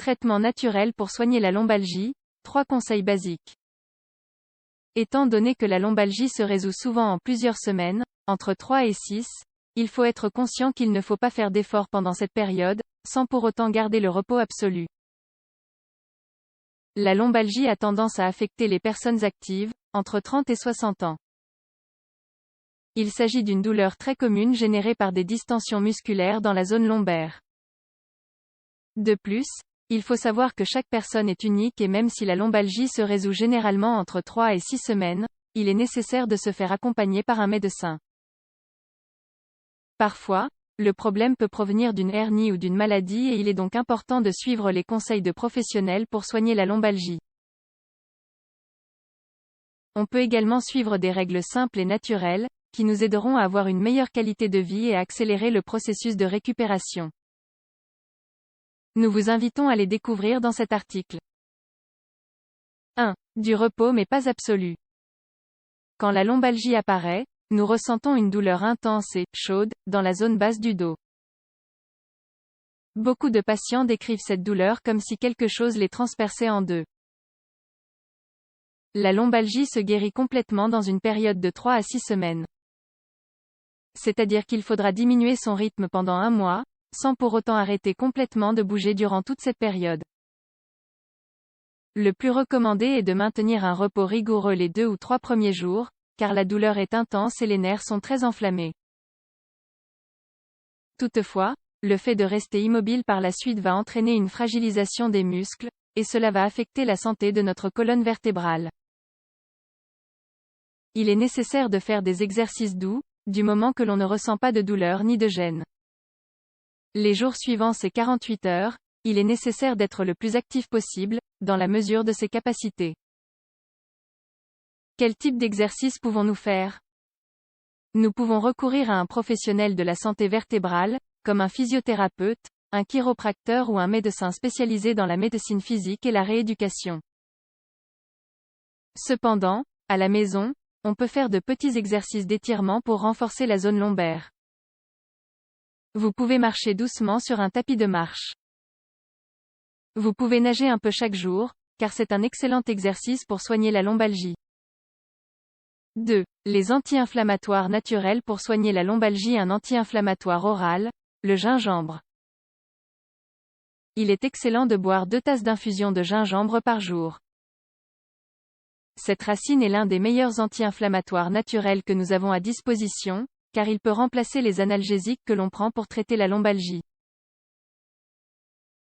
Traitement naturel pour soigner la lombalgie, 3 conseils basiques. Étant donné que la lombalgie se résout souvent en plusieurs semaines, entre 3 et 6, il faut être conscient qu'il ne faut pas faire d'efforts pendant cette période, sans pour autant garder le repos absolu. La lombalgie a tendance à affecter les personnes actives, entre 30 et 60 ans. Il s'agit d'une douleur très commune générée par des distensions musculaires dans la zone lombaire. De plus, il faut savoir que chaque personne est unique et même si la lombalgie se résout généralement entre 3 et 6 semaines, il est nécessaire de se faire accompagner par un médecin. Parfois, le problème peut provenir d'une hernie ou d'une maladie et il est donc important de suivre les conseils de professionnels pour soigner la lombalgie. On peut également suivre des règles simples et naturelles, qui nous aideront à avoir une meilleure qualité de vie et à accélérer le processus de récupération. Nous vous invitons à les découvrir dans cet article. 1. Du repos mais pas absolu. Quand la lombalgie apparaît, nous ressentons une douleur intense et chaude dans la zone basse du dos. Beaucoup de patients décrivent cette douleur comme si quelque chose les transperçait en deux. La lombalgie se guérit complètement dans une période de 3 à 6 semaines. C'est-à-dire qu'il faudra diminuer son rythme pendant un mois, sans pour autant arrêter complètement de bouger durant toute cette période. Le plus recommandé est de maintenir un repos rigoureux les 2 ou 3 premiers jours, car la douleur est intense et les nerfs sont très enflammés. Toutefois, le fait de rester immobile par la suite va entraîner une fragilisation des muscles, et cela va affecter la santé de notre colonne vertébrale. Il est nécessaire de faire des exercices doux, du moment que l'on ne ressent pas de douleur ni de gêne. Les jours suivants ces 48 heures, il est nécessaire d'être le plus actif possible, dans la mesure de ses capacités. Quel type d'exercice pouvons-nous faire? Nous pouvons recourir à un professionnel de la santé vertébrale, comme un physiothérapeute, un chiropracteur ou un médecin spécialisé dans la médecine physique et la rééducation. Cependant, à la maison, on peut faire de petits exercices d'étirement pour renforcer la zone lombaire. Vous pouvez marcher doucement sur un tapis de marche. Vous pouvez nager un peu chaque jour, car c'est un excellent exercice pour soigner la lombalgie. 2. Les anti-inflammatoires naturels pour soigner la lombalgie. Un anti-inflammatoire oral, le gingembre. Il est excellent de boire 2 tasses d'infusion de gingembre par jour. Cette racine est l'un des meilleurs anti-inflammatoires naturels que nous avons à disposition, car il peut remplacer les analgésiques que l'on prend pour traiter la lombalgie.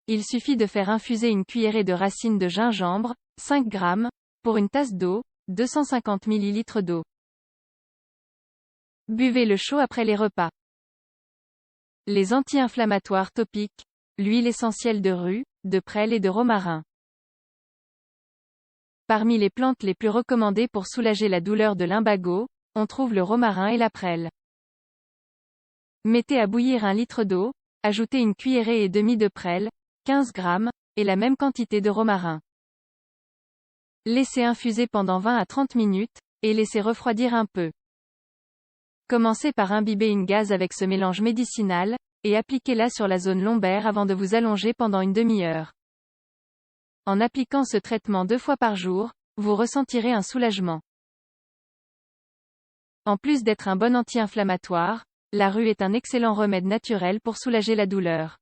Il suffit de faire infuser une cuillerée de racines de gingembre, 5 grammes, pour une tasse d'eau, 250 ml d'eau. Buvez-le chaud après les repas. Les anti-inflammatoires topiques, l'huile essentielle de rue, de prêle et de romarin. Parmi les plantes les plus recommandées pour soulager la douleur de lumbago, on trouve le romarin et la prêle. Mettez à bouillir 1 litre d'eau, ajoutez une cuillerée et demie de prêle, 15 grammes, et la même quantité de romarin. Laissez infuser pendant 20 à 30 minutes, et laissez refroidir un peu. Commencez par imbiber une gaze avec ce mélange médicinal, et appliquez-la sur la zone lombaire avant de vous allonger pendant une demi-heure. En appliquant ce traitement 2 fois par jour, vous ressentirez un soulagement. En plus d'être un bon anti-inflammatoire, la rue est un excellent remède naturel pour soulager la douleur.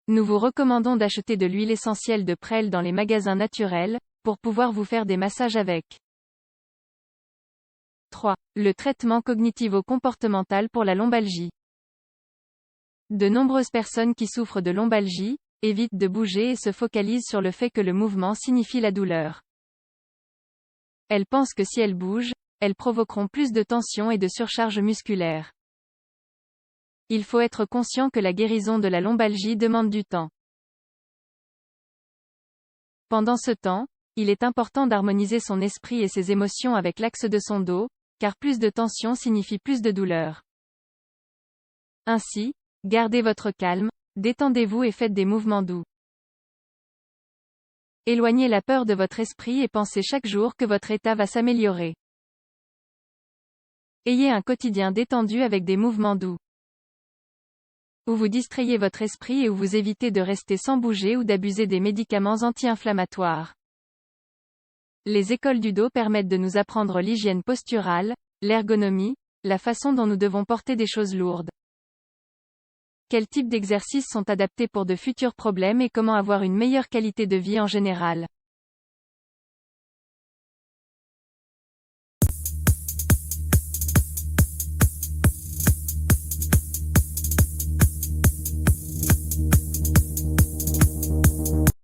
Nous vous recommandons d'acheter de l'huile essentielle de prêle dans les magasins naturels, pour pouvoir vous faire des massages avec. 3. Le traitement cognitivo-comportemental pour la lombalgie. De nombreuses personnes qui souffrent de lombalgie, évitent de bouger et se focalisent sur le fait que le mouvement signifie la douleur. Elles pensent que si elles bougent, elles provoqueront plus de tension et de surcharge musculaire. Il faut être conscient que la guérison de la lombalgie demande du temps. Pendant ce temps, il est important d'harmoniser son esprit et ses émotions avec l'axe de son dos, car plus de tension signifie plus de douleur. Ainsi, gardez votre calme, détendez-vous et faites des mouvements doux. Éloignez la peur de votre esprit et pensez chaque jour que votre état va s'améliorer. Ayez un quotidien détendu avec des mouvements doux. où vous distrayez votre esprit et où vous évitez de rester sans bouger ou d'abuser des médicaments anti-inflammatoires. Les écoles du dos permettent de nous apprendre l'hygiène posturale, l'ergonomie, la façon dont nous devons porter des choses lourdes. Quels types d'exercices sont adaptés pour de futurs problèmes et comment avoir une meilleure qualité de vie en général.